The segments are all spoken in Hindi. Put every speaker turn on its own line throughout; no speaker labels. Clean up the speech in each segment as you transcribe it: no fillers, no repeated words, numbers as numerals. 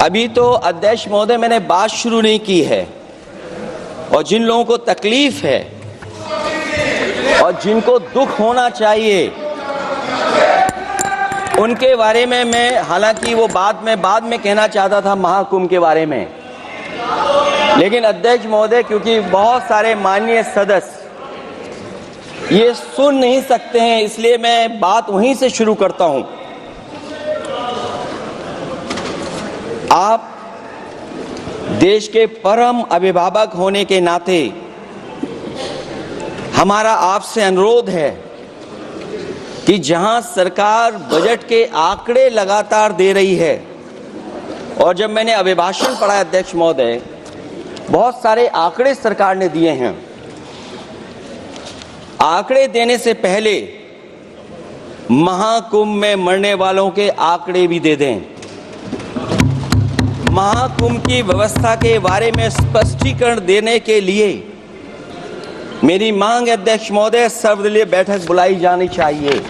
अभी तो अध्यक्ष महोदय मैंने बात शुरू नहीं की है, और जिन लोगों को तकलीफ है और जिनको दुख होना चाहिए उनके बारे में मैं, हालांकि वो बाद में कहना चाहता था महाकुंभ के बारे में, लेकिन अध्यक्ष महोदय क्योंकि बहुत सारे माननीय सदस्य ये सुन नहीं सकते हैं, इसलिए मैं बात वहीं से शुरू करता हूं। आप देश के परम अभिभावक होने के नाते हमारा आपसे अनुरोध है कि जहां सरकार बजट के आंकड़े लगातार दे रही है, और जब मैंने अभिभाषण पढ़ा अध्यक्ष महोदय, बहुत सारे आंकड़े सरकार ने दिए हैं। आंकड़े देने से पहले महाकुंभ में मरने वालों के आंकड़े भी दे दें। महाकुंभ की व्यवस्था के बारे में स्पष्टीकरण देने के लिए मेरी मांग है अध्यक्ष महोदय, सर्वदलीय बैठक बुलाई जानी चाहिए।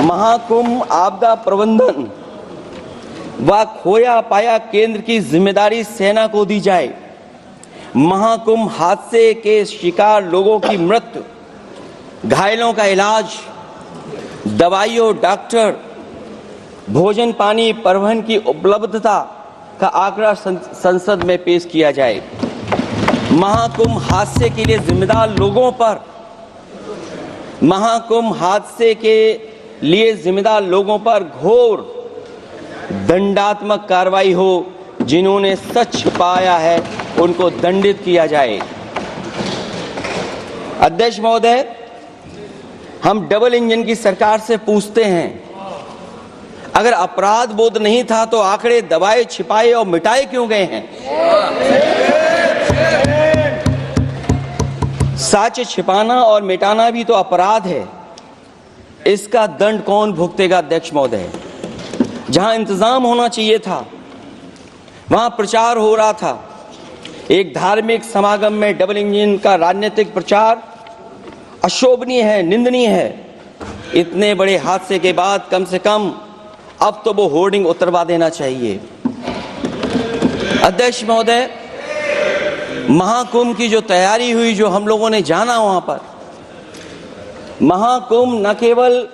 महाकुंभ आपदा प्रबंधन व खोया पाया केंद्र की जिम्मेदारी सेना को दी जाए। महाकुंभ हादसे के शिकार लोगों की मृत्यु, घायलों का इलाज, दवाइयों, डॉक्टर, भोजन पानी, परिवहन की उपलब्धता का आंकड़ा संसद में पेश किया जाए। महाकुंभ हादसे के लिए जिम्मेदार लोगों पर, महाकुंभ हादसे के लिए जिम्मेदार लोगों पर घोर दंडात्मक कार्रवाई हो। जिन्होंने सच छिपाया है उनको दंडित किया जाए। अध्यक्ष महोदय, हम डबल इंजन की सरकार से पूछते हैं, अगर अपराध बोध नहीं था तो आंकड़े दबाए, छिपाए और मिटाए क्यों गए हैं? सच छिपाना और मिटाना भी तो अपराध है। इसका दंड कौन भुगतेगा अध्यक्ष महोदय? जहां इंतजाम होना चाहिए था वहां प्रचार हो रहा था। एक धार्मिक समागम में डबल इंजन का राजनीतिक प्रचार अशोभनीय है, निंदनीय है। इतने बड़े हादसे के बाद कम से कम अब तो वो होर्डिंग उतरवा देना चाहिए। अध्यक्ष महोदय, महाकुंभ की जो तैयारी हुई, जो हम लोगों ने जाना वहां पर, महाकुंभ न केवल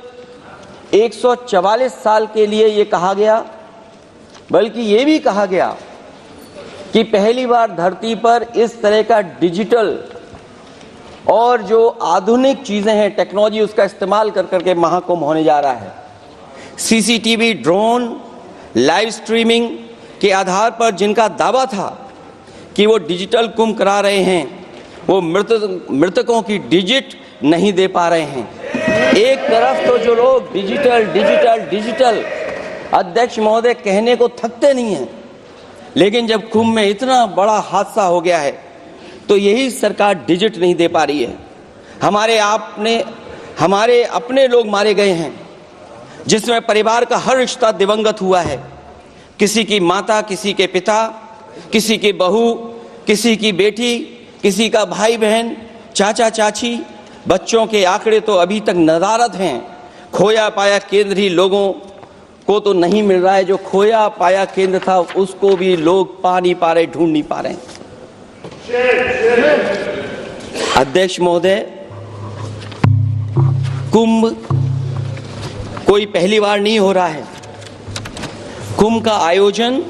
144 साल के लिए ये कहा गया, बल्कि ये भी कहा गया कि पहली बार धरती पर इस तरह का डिजिटल और जो आधुनिक चीजें हैं, टेक्नोलॉजी, उसका इस्तेमाल कर करके महाकुंभ होने जा रहा है। सीसीटीवी, ड्रोन, लाइव स्ट्रीमिंग के आधार पर जिनका दावा था कि वो डिजिटल कुंभ करा रहे हैं, वो मृतकों की डिजिट नहीं दे पा रहे हैं। एक तरफ तो जो लोग डिजिटल डिजिटल डिजिटल अध्यक्ष महोदय कहने को थकते नहीं हैं, लेकिन जब कुंभ में इतना बड़ा हादसा हो गया है तो यही सरकार डिजिट नहीं दे पा रही है। हमारे अपने लोग मारे गए हैं, जिसमें परिवार का हर रिश्ता दिवंगत हुआ है। किसी की माता, किसी के पिता, किसी की बहू, किसी की बेटी, किसी का भाई बहन, चाचा चाची। बच्चों के आंकड़े तो अभी तक नदारद हैं। खोया पाया केंद्र ही लोगों को तो नहीं मिल रहा है। जो खोया पाया केंद्र था उसको भी लोग पा नहीं पा रहे, ढूंढ नहीं पा रहे। अध्यक्ष महोदय, कुंभ कोई पहली बार नहीं हो रहा है। कुंभ का आयोजन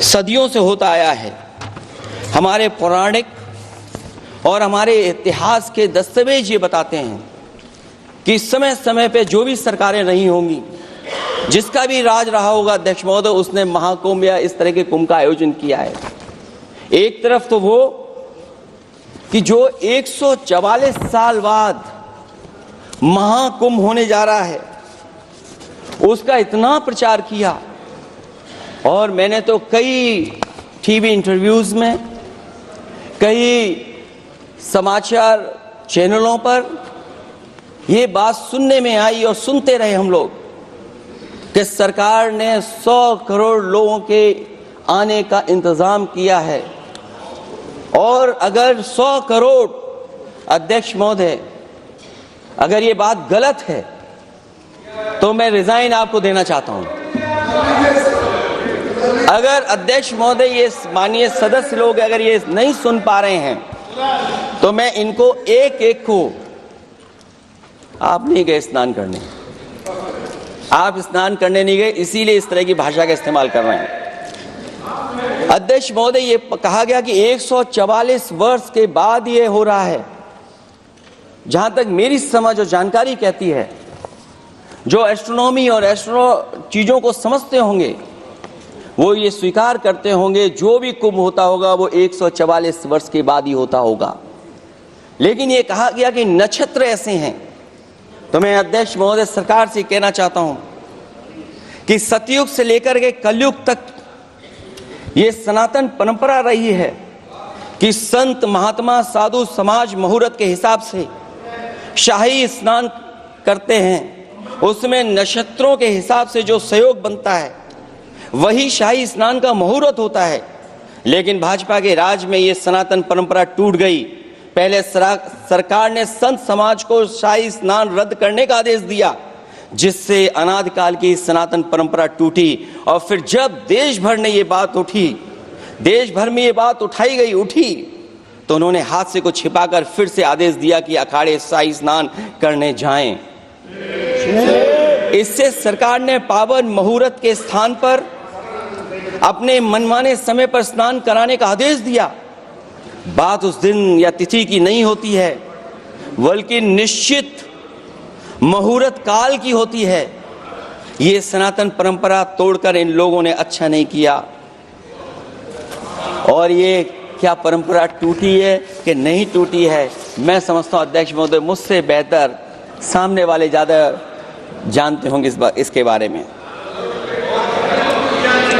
सदियों से होता आया है। हमारे पौराणिक और हमारे इतिहास के दस्तावेज ये बताते हैं कि समय समय पे जो भी सरकारें रही होंगी, जिसका भी राज रहा होगा अध्यक्ष महोदय, उसने महाकुंभ या इस तरह के कुंभ का आयोजन किया है। एक तरफ तो वो कि जो 144 साल बाद महाकुंभ होने जा रहा है, उसका इतना प्रचार किया, और मैंने तो कई टीवी इंटरव्यूज में, कई समाचार चैनलों पर ये बात सुनने में आई और सुनते रहे हम लोग कि सरकार ने 100 करोड़ लोगों के आने का इंतजाम किया है। और अगर 100 करोड़, अध्यक्ष महोदय, अगर ये बात गलत है तो मैं रिजाइन आपको देना चाहता हूं। अगर अध्यक्ष महोदय, ये माननीय सदस्य लोग अगर ये नहीं सुन पा रहे हैं तो मैं इनको एक एक को, आप नहीं गए स्नान करने, आप स्नान करने नहीं गए, इसीलिए इस तरह की भाषा का इस्तेमाल कर रहे हैं। अध्यक्ष महोदय, ये कहा गया कि 144 वर्ष के बाद ये हो रहा है। जहां तक मेरी समझ और जानकारी कहती है, जो एस्ट्रोनॉमी और एस्ट्रो चीजों को समझते होंगे वो ये स्वीकार करते होंगे, जो भी कुंभ होता होगा वो 144 वर्ष के बाद ही होता होगा। लेकिन ये कहा गया कि नक्षत्र ऐसे हैं, तो मैं अध्यक्ष महोदय सरकार से कहना चाहता हूं कि सतयुग से लेकर के कलयुग तक ये सनातन परंपरा रही है कि संत महात्मा साधु समाज मुहूर्त के हिसाब से शाही स्नान करते हैं। उसमें नक्षत्रों के हिसाब से जो सहयोग बनता है वही शाही स्नान का मुहूर्त होता है। लेकिन भाजपा के राज में ये सनातन परंपरा टूट गई। पहले सरकार ने संत समाज को शाही स्नान रद्द करने का आदेश दिया, जिससे अनादिकाल की सनातन परंपरा टूटी। और फिर जब देश भर ने ये बात उठी, देश भर में ये बात उठी, तो उन्होंने हादसे को छिपाकर फिर से आदेश दिया कि अखाड़े शाही स्नान करने जाएं। इससे सरकार ने पावन मुहूर्त के स्थान पर अपने मनमाने समय पर स्नान कराने का आदेश दिया। बात उस दिन या तिथि की नहीं होती है, बल्कि निश्चित मुहूर्त काल की होती है। ये सनातन परंपरा तोड़कर इन लोगों ने अच्छा नहीं किया। और ये क्या परंपरा टूटी है कि नहीं टूटी है, मैं समझता हूं अध्यक्ष महोदय मुझसे बेहतर सामने वाले ज्यादा जानते होंगे इसके बारे में।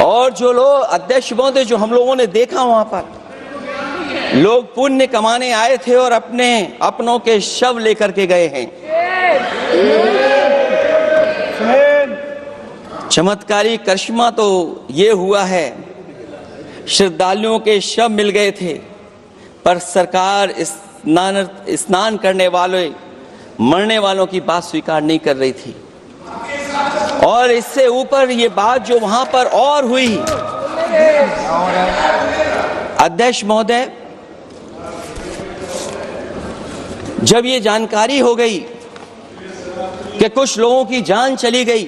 और जो लोग अध्यक्ष महोदय, जो हम लोगों ने देखा वहां पर लोग पुण्य कमाने आए थे और अपनों के शव लेकर के गए हैं। चमत्कारी करिश्मा तो ये हुआ है, श्रद्धालुओं के शव मिल गए थे, पर सरकार स्नान करने वाले मरने वालों की बात स्वीकार नहीं कर रही थी। और इससे ऊपर ये बात जो वहां पर और हुई, अध्यक्ष महोदय, जब ये जानकारी हो गई कि कुछ लोगों की जान चली गई,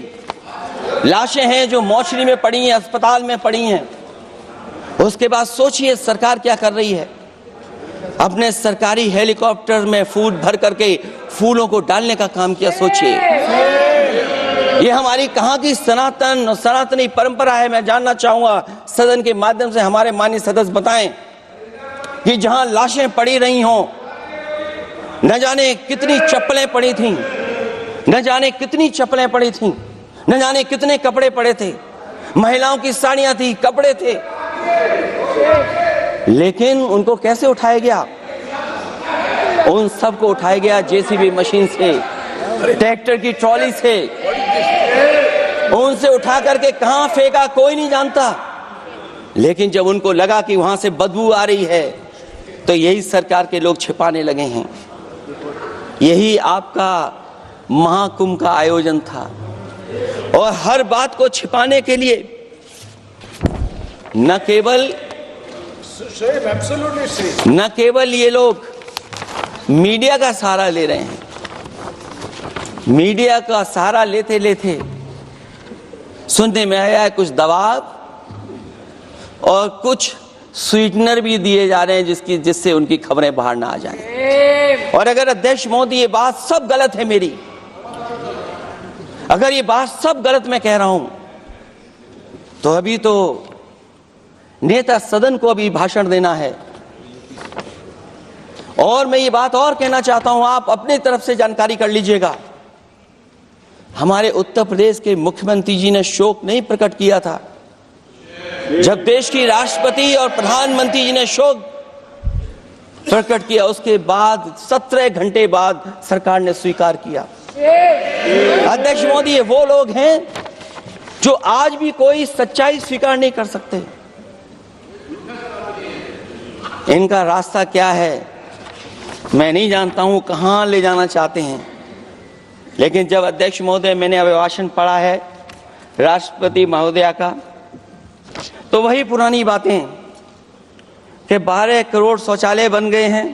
लाशें हैं जो मोर्चरी में पड़ी हैं, अस्पताल में पड़ी हैं, उसके बाद सोचिए सरकार क्या कर रही है। अपने सरकारी हेलीकॉप्टर में फूल भर करके फूलों को डालने का काम किया। सोचिए ये हमारी कहां की सनातनी परंपरा है। मैं जानना चाहूंगा सदन के माध्यम से हमारे माननीय सदस्य बताएं कि जहां लाशें पड़ी रही हों, न जाने कितनी चप्पलें पड़ी थीं, न जाने कितनी चप्पलें पड़ी थीं, न जाने कितने कपड़े पड़े थे, महिलाओं की साड़ियां थी, कपड़े थे, लेकिन उनको कैसे उठाया गया? उन सबको उठाया गया जेसीबी मशीन से, ट्रैक्टर की ट्रॉली से। उनसे उठा करके कहां फेंका कोई नहीं जानता, लेकिन जब उनको लगा कि वहां से बदबू आ रही है तो यही सरकार के लोग छिपाने लगे हैं। यही आपका महाकुंभ का आयोजन था। और हर बात को छिपाने के लिए न केवल ये लोग मीडिया का सहारा ले रहे हैं, मीडिया का सहारा लेते लेते सुनने में आया है कुछ दबाव और कुछ स्वीटनर भी दिए जा रहे हैं जिससे उनकी खबरें बाहर ना आ जाएं। और अगर अध्यक्ष मोदी ये बात सब गलत है मेरी, अगर ये बात सब गलत मैं कह रहा हूं, तो अभी तो नेता सदन को अभी भाषण देना है। और मैं ये बात और कहना चाहता हूं, आप अपनी तरफ से जानकारी कर लीजिएगा। हमारे उत्तर प्रदेश के मुख्यमंत्री जी ने शोक नहीं प्रकट किया था। जब देश की राष्ट्रपति और प्रधानमंत्री जी ने शोक प्रकट किया, उसके बाद 17 घंटे बाद सरकार ने स्वीकार किया। अध्यक्ष मोदी, ये वो लोग हैं जो आज भी कोई सच्चाई स्वीकार नहीं कर सकते। इनका रास्ता क्या है मैं नहीं जानता हूं, कहां ले जाना चाहते हैं। लेकिन जब अध्यक्ष महोदय मैंने अभिभाषण पढ़ा है, राष्ट्रपति महोदया का, तो वही पुरानी बातें कि 12 करोड़ शौचालय बन गए हैं,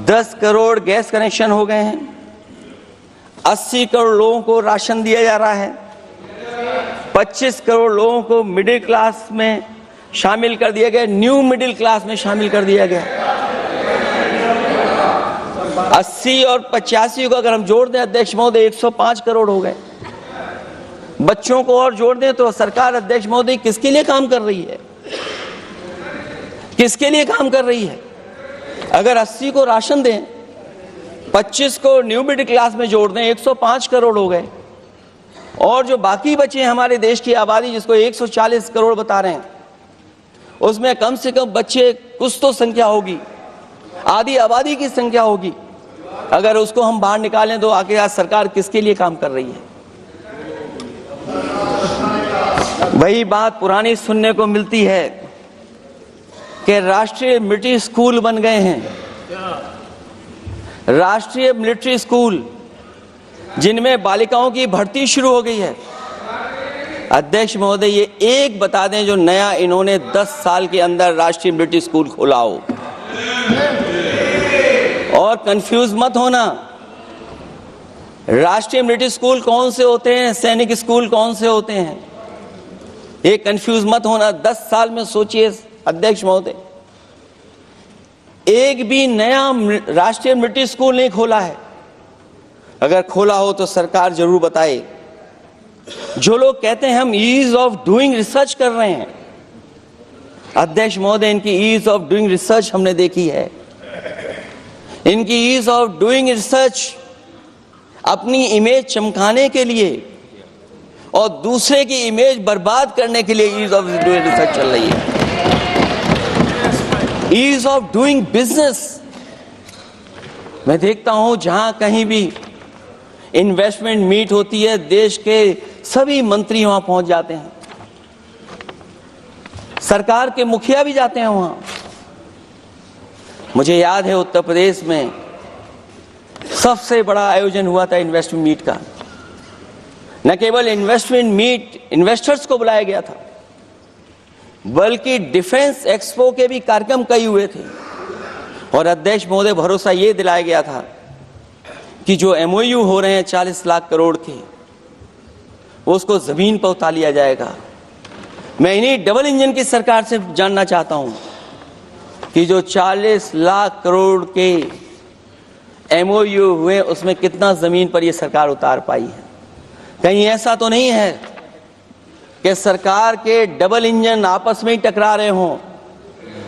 10 करोड़ गैस कनेक्शन हो गए हैं, 80 करोड़ लोगों को राशन दिया जा रहा है, 25 करोड़ लोगों को मिडिल क्लास में शामिल कर दिया गया, न्यू मिडिल क्लास में शामिल कर दिया गया। 80 और 85 को अगर हम जोड़ दें अध्यक्ष महोदय 105 करोड़ हो गए। बच्चों को और जोड़ दें तो सरकार अध्यक्ष महोदय किसके लिए काम कर रही है, किसके लिए काम कर रही है? अगर 80 को राशन दें, 25 को न्यू मिडिल क्लास में जोड़ दें, 105 करोड़ हो गए। और जो बाकी बचे हमारे देश की आबादी जिसको 140 करोड़ बता रहे हैं, उसमें कम से कम बच्चे कुछ तो संख्या होगी, आधी आबादी की संख्या होगी। अगर उसको हम बाहर निकालें तो आखिर आज सरकार किसके लिए काम कर रही है? वही बात पुरानी सुनने को मिलती है कि राष्ट्रीय मिलिट्री स्कूल बन गए हैं, राष्ट्रीय मिलिट्री स्कूल जिनमें बालिकाओं की भर्ती शुरू हो गई है। अध्यक्ष महोदय ये एक बता दें जो नया इन्होंने 10 साल के अंदर राष्ट्रीय मिलिट्री स्कूल खोला हो। और कंफ्यूज मत होना, राष्ट्रीय मिलिट्री स्कूल कौन से होते हैं, सैनिक स्कूल कौन से होते हैं, ये कंफ्यूज मत होना। 10 साल में सोचिए अध्यक्ष महोदय, एक भी नया राष्ट्रीय मिलिट्री स्कूल नहीं खोला है। अगर खोला हो तो सरकार जरूर बताए। जो लोग कहते हैं हम ईज ऑफ डूइंग रिसर्च कर रहे हैं, अध्यक्ष महोदय इनकी ईज ऑफ डूइंग रिसर्च हमने देखी है। इनकी ईज ऑफ डूइंग रिसर्च अपनी इमेज चमकाने के लिए और दूसरे की इमेज बर्बाद करने के लिए ईज ऑफ डूइंग रिसर्च चल रही है। ईज ऑफ डूइंग बिजनेस, मैं देखता हूं जहां कहीं भी इन्वेस्टमेंट मीट होती है, देश के सभी मंत्री वहां पहुंच जाते हैं, सरकार के मुखिया भी जाते हैं वहां। मुझे याद है उत्तर प्रदेश में सबसे बड़ा आयोजन हुआ था इन्वेस्टमेंट मीट का। न केवल इन्वेस्टमेंट मीट इन्वेस्टर्स को बुलाया गया था, बल्कि डिफेंस एक्सपो के भी कार्यक्रम कई हुए थे। और अध्यक्ष महोदय भरोसा ये दिलाया गया था कि जो MOU हो रहे हैं 40 लाख करोड़ के, वो उसको जमीन पर उतार लिया जाएगा। मैं इन्हीं डबल इंजन की सरकार से जानना चाहता हूं कि जो 40 लाख करोड़ के MOU हुए उसमें कितना जमीन पर ये सरकार उतार पाई है। कहीं ऐसा तो नहीं है कि सरकार के डबल इंजन आपस में ही टकरा रहे हों।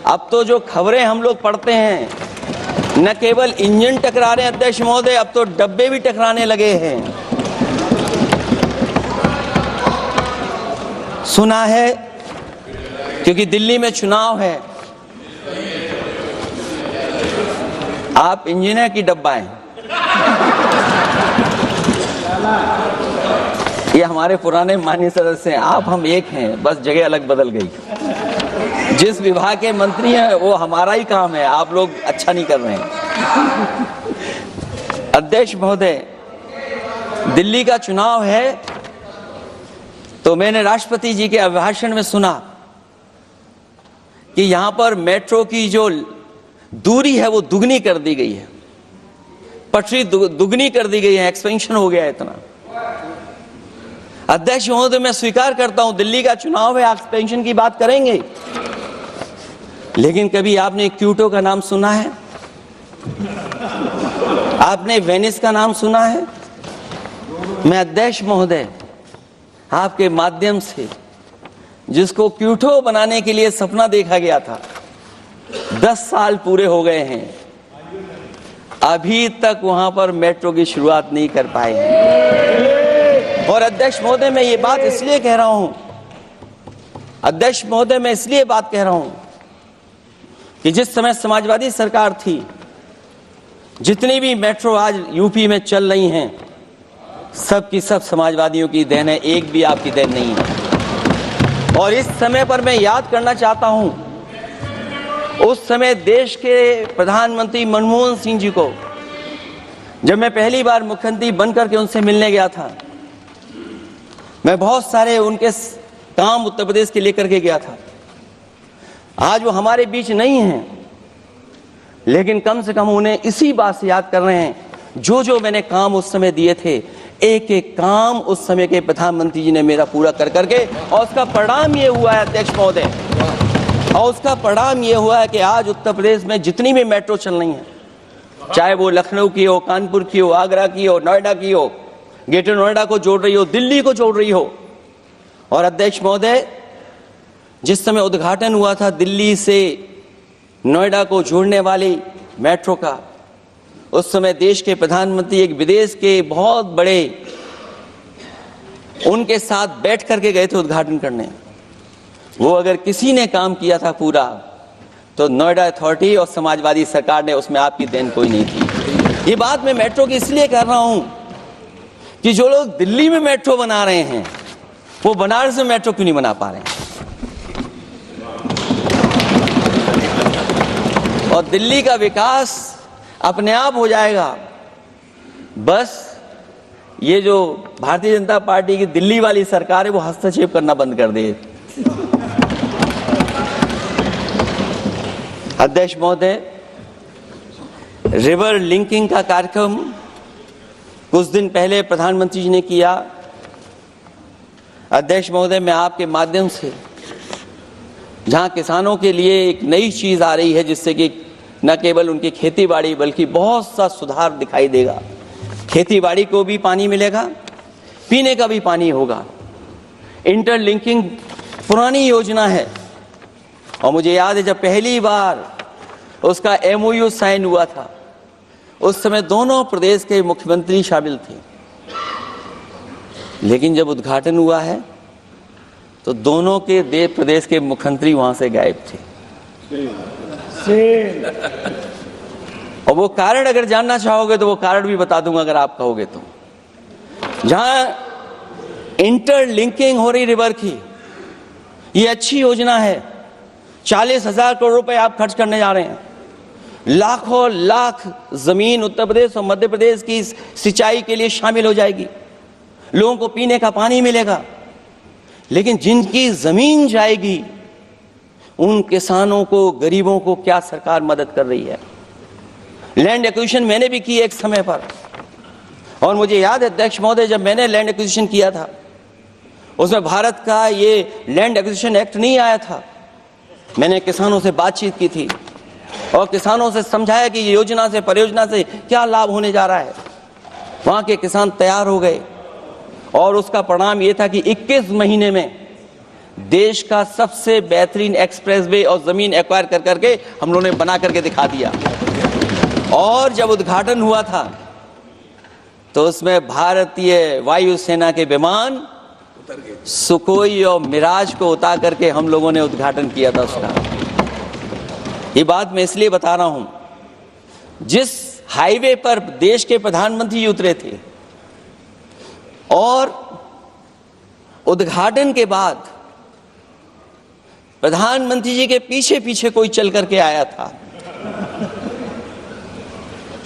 अब तो जो खबरें हम लोग पढ़ते हैं, न केवल इंजन टकरा रहे हैं अध्यक्ष महोदय, अब तो डब्बे भी टकराने लगे हैं। सुना है क्योंकि दिल्ली में चुनाव है, आप इंजीनियर की डब्बा हैं। ये हमारे पुराने माननीय सदस्य हैं, आप हम एक हैं, बस जगह अलग बदल गई। जिस विभाग के मंत्री हैं वो हमारा ही काम है, आप लोग अच्छा नहीं कर रहे हैं। अध्यक्ष महोदय, दिल्ली का चुनाव है तो मैंने राष्ट्रपति जी के अभिभाषण में सुना कि यहां पर मेट्रो की जो दूरी है वो दुगनी कर दी गई है, पटरी दुगनी कर दी गई है, एक्सपेंशन हो गया है इतना। अध्यक्ष महोदय, मैं स्वीकार करता हूं दिल्ली का चुनाव है, एक्सपेंशन की बात करेंगे, लेकिन कभी आपने क्यूटो का नाम सुना है? आपने वेनिस का नाम सुना है? मैं अध्यक्ष महोदय आपके माध्यम से, जिसको क्यूटो बनाने के लिए सपना देखा गया था, 10 साल पूरे हो गए हैं, अभी तक वहां पर मेट्रो की शुरुआत नहीं कर पाए हैं। और अध्यक्ष महोदय, मैं ये बात इसलिए कह रहा हूं, अध्यक्ष महोदय मैं इसलिए बात कह रहा हूं कि जिस समय समाजवादी सरकार थी, जितनी भी मेट्रो आज यूपी में चल रही हैं, सब की सब समाजवादियों की देन है, एक भी आपकी देन नहीं है। और इस समय पर मैं याद करना चाहता हूं, उस समय देश के प्रधानमंत्री मनमोहन सिंह जी को, जब मैं पहली बार मुख्यमंत्री बनकर के उनसे मिलने गया था, मैं बहुत सारे उनके काम उत्तर प्रदेश के लेकर के गया था। आज वो हमारे बीच नहीं हैं, लेकिन कम से कम उन्हें इसी बात से याद कर रहे हैं जो जो मैंने काम उस समय दिए थे, एक एक काम उस समय के प्रधानमंत्री जी ने मेरा पूरा कर करके, और उसका परिणाम ये हुआ है अध्यक्ष महोदय, और उसका परिणाम ये हुआ है कि आज उत्तर प्रदेश में जितनी भी मेट्रो चल रही हैं, चाहे वो लखनऊ की हो, कानपुर की हो, आगरा की हो, नोएडा की हो, ग्रेटर नोएडा को जोड़ रही हो, दिल्ली को जोड़ रही हो। और अध्यक्ष महोदय, जिस समय उद्घाटन हुआ था दिल्ली से नोएडा को जोड़ने वाली मेट्रो का, उस समय देश के प्रधानमंत्री एक विदेश के बहुत बड़े उनके साथ बैठ करके गए थे उद्घाटन करने। वो अगर किसी ने काम किया था पूरा, तो नोएडा अथॉरिटी और समाजवादी सरकार ने, उसमें आपकी देन कोई नहीं थी। ये बात मैं मेट्रो की इसलिए कर रहा हूं कि जो लोग दिल्ली में मेट्रो बना रहे हैं, वो बनारस में मेट्रो क्यों नहीं बना पा रहे हैं? और दिल्ली का विकास अपने आप हो जाएगा, बस ये जो भारतीय जनता पार्टी की दिल्ली वाली सरकार है वो हस्तक्षेप करना बंद कर दे। अध्यक्ष महोदय, रिवर लिंकिंग का कार्यक्रम कुछ दिन पहले प्रधानमंत्री जी ने किया। अध्यक्ष महोदय, मैं आपके माध्यम से, जहां किसानों के लिए एक नई चीज आ रही है जिससे कि न केवल उनकी खेती बाड़ी बल्कि बहुत सा सुधार दिखाई देगा। खेती बाड़ी को भी पानी मिलेगा, पीने का भी पानी होगा। इंटरलिंकिंग पुरानी योजना है, और मुझे याद है जब पहली बार उसका MOU साइन हुआ था, उस समय दोनों प्रदेश के मुख्यमंत्री शामिल थे, लेकिन जब उद्घाटन हुआ है तो दोनों के प्रदेश के मुख्यमंत्री वहां से गायब थे। और वो कारण अगर जानना चाहोगे तो वो कारण भी बता दूंगा अगर आप कहोगे तो। जहां इंटरलिंकिंग हो रही रिवर की, ये अच्छी योजना है। 40,000 करोड़ रुपए आप खर्च करने जा रहे हैं। लाखों लाख जमीन उत्तर प्रदेश और मध्य प्रदेश की सिंचाई के लिए शामिल हो जाएगी। लोगों को पीने का पानी मिलेगा, लेकिन जिनकी जमीन जाएगी उन किसानों को, गरीबों को क्या सरकार मदद कर रही है? लैंड एक्विजिशन मैंने भी की एक समय पर, और मुझे याद है अध्यक्ष महोदय, जब मैंने लैंड एक्विजिशन किया था उसमें भारत का ये लैंड एक्विजिशन एक्ट नहीं आया था। मैंने किसानों से बातचीत की थी और किसानों से समझाया कि ये योजना से, परियोजना से क्या लाभ होने जा रहा है। वहां के किसान तैयार हो गए, और उसका परिणाम ये था कि 21 महीने में देश का सबसे बेहतरीन एक्सप्रेसवे और जमीन एक्वायर कर करके हम लोगों ने बना करके दिखा दिया। और जब उद्घाटन हुआ था तो उसमें भारतीय वायुसेना के विमान सुखोई और मिराज को उतार करके हम लोगों ने उद्घाटन किया था उसका। ये बात मैं इसलिए बता रहा हूं, जिस हाईवे पर देश के प्रधानमंत्री उतरे थे और उद्घाटन के बाद प्रधानमंत्री जी के पीछे पीछे कोई चल करके आया था।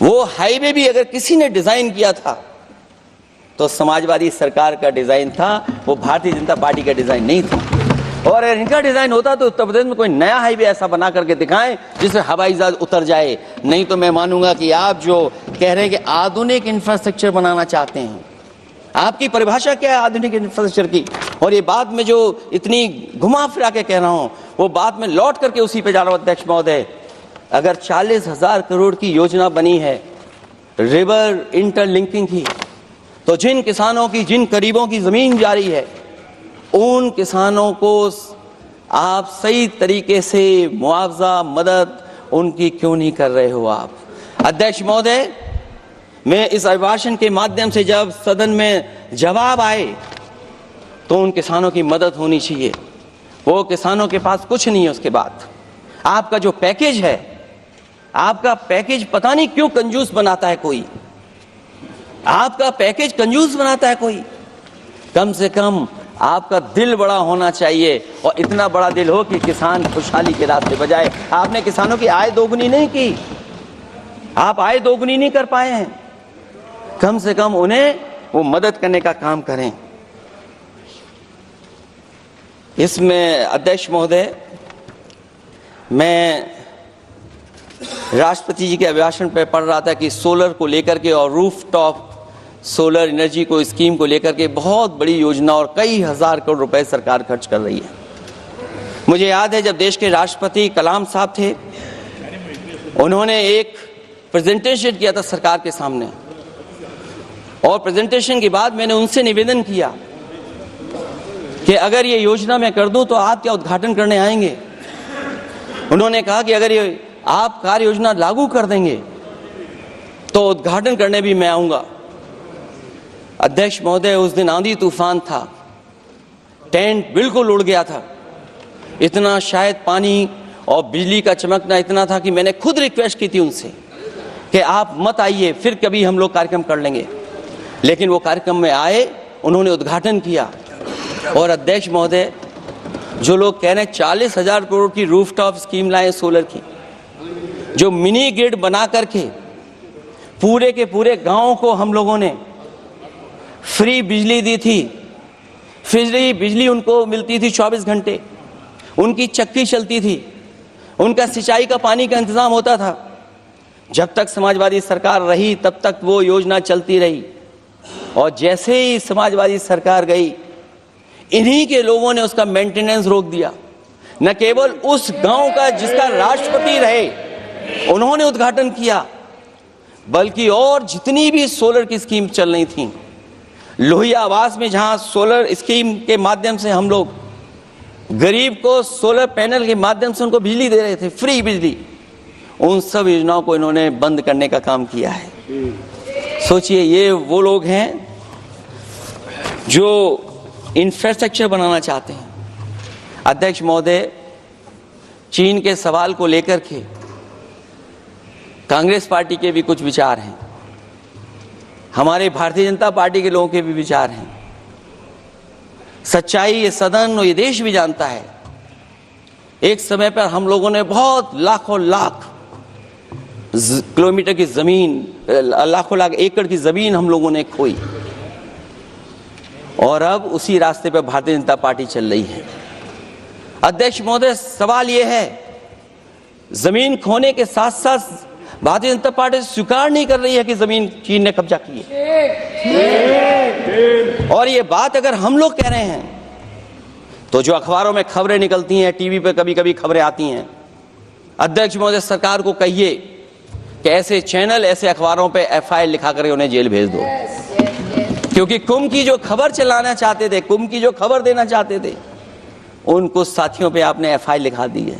वो हाईवे भी अगर किसी ने डिजाइन किया था तो समाजवादी सरकार का डिजाइन था, वो भारतीय जनता पार्टी का डिजाइन नहीं था। और अगर इनका डिजाइन होता तो उत्तर प्रदेश में कोई नया हाईवे ऐसा बना करके दिखाएं जिससे हवाई जहाज उतर जाए। नहीं तो मैं मानूंगा कि आप जो कह रहे हैं कि आधुनिक इंफ्रास्ट्रक्चर बनाना चाहते हैं, आपकी परिभाषा क्या है आधुनिक इंफ्रास्ट्रक्चर की? और ये बात में जो इतनी घुमा फिरा के कह रहा हूं, वो बात में लौट करके उसी पे जा रहा हूं अध्यक्ष महोदय। अगर 40,000 करोड़ की योजना बनी है रिवर इंटरलिंकिंग की, तो जिन किसानों की, जिन गरीबों की जमीन जा रही है, उन किसानों को आप सही तरीके से मुआवजा, मदद उनकी क्यों नहीं कर रहे हो आप? अध्यक्ष महोदय, मैं इस अभिभाषण के माध्यम से जब सदन में जवाब आए तो उन किसानों की मदद होनी चाहिए। वो किसानों के पास कुछ नहीं है। उसके बाद आपका जो पैकेज है, आपका पैकेज पता नहीं क्यों कंजूस बनाता है कोई, आपका पैकेज कंजूस बनाता है कोई। कम से कम आपका दिल बड़ा होना चाहिए, और इतना बड़ा दिल हो कि किसान खुशहाली के रास्ते बजाए। आपने किसानों की आय दोगुनी नहीं की, आप आय दोगुनी नहीं कर पाए हैं। कम से कम उन्हें वो मदद करने का काम करें। इसमें अध्यक्ष महोदय, मैं राष्ट्रपति जी के अभिभाषण पर पढ़ रहा था कि सोलर को लेकर के और रूफ टॉप सोलर एनर्जी को स्कीम को लेकर के बहुत बड़ी योजना और कई हजार करोड़ रुपए सरकार खर्च कर रही है। मुझे याद है जब देश के राष्ट्रपति कलाम साहब थे, उन्होंने एक प्रेजेंटेशन किया था सरकार के सामने, और प्रेजेंटेशन के बाद मैंने उनसे निवेदन किया कि अगर ये योजना मैं कर दूं तो आप क्या उद्घाटन करने आएंगे। उन्होंने कहा कि अगर ये आप कार्य योजना लागू कर देंगे तो उद्घाटन करने भी मैं आऊंगा। अध्यक्ष महोदय, उस दिन आंधी तूफान था, टेंट बिल्कुल उड़ गया था, इतना शायद पानी और बिजली का चमकना इतना था कि मैंने खुद रिक्वेस्ट की थी उनसे कि आप मत आइए, फिर कभी हम लोग कार्यक्रम कर लेंगे। लेकिन वो कार्यक्रम में आए, उन्होंने उद्घाटन किया। और अध्यक्ष महोदय, जो लोग कह रहे हैं 40,000 करोड़ की रूफटॉप स्कीम लाए सोलर की, जो मिनी ग्रिड बना करके पूरे के पूरे गांव को हम लोगों ने फ्री बिजली दी थी। फ्री बिजली उनको मिलती थी 24 घंटे, उनकी चक्की चलती थी, उनका सिंचाई का पानी का इंतजाम होता था। जब तक समाजवादी सरकार रही तब तक वो योजना चलती रही, और जैसे ही समाजवादी सरकार गई, इन्हीं के लोगों ने उसका मेंटेनेंस रोक दिया। न केवल उस गांव का जिसका राष्ट्रपति रहे उन्होंने उद्घाटन किया, बल्कि और जितनी भी सोलर की स्कीम चल रही थी, लोहिया आवास में जहां सोलर स्कीम के माध्यम से हम लोग गरीब को सोलर पैनल के माध्यम से उनको बिजली दे रहे थे, फ्री बिजली, उन सब योजनाओं को इन्होंने बंद करने का काम किया है। सोचिए, ये वो लोग हैं जो इंफ्रास्ट्रक्चर बनाना चाहते हैं। अध्यक्ष महोदय, चीन के सवाल को लेकर के कांग्रेस पार्टी के भी कुछ विचार हैं, हमारे भारतीय जनता पार्टी के लोगों के भी विचार हैं। सच्चाई ये सदन और ये देश भी जानता है, एक समय पर हम लोगों ने बहुत लाखों लाख किलोमीटर की जमीन, लाखों लाख एकड़ की जमीन हम लोगों ने खोई, और अब उसी रास्ते पर भारतीय जनता पार्टी चल रही है। अध्यक्ष महोदय, सवाल यह है, जमीन खोने के साथ साथ भारतीय जनता पार्टी स्वीकार नहीं कर रही है कि जमीन चीन ने कब्जा की है। और ये बात अगर हम लोग कह रहे हैं तो जो अखबारों में खबरें निकलती हैं, टीवी पे कभी कभी खबरें आती हैं, अध्यक्ष महोदय सरकार को कहिए कि ऐसे चैनल, ऐसे अखबारों पे FIR लिखा कर उन्हें जेल भेज दो, क्योंकि कुंभ की जो खबर चलाना चाहते थे, कुंभ की जो खबर देना चाहते थे, उन कुछ साथियों पे आपने FIR लिखा दी है।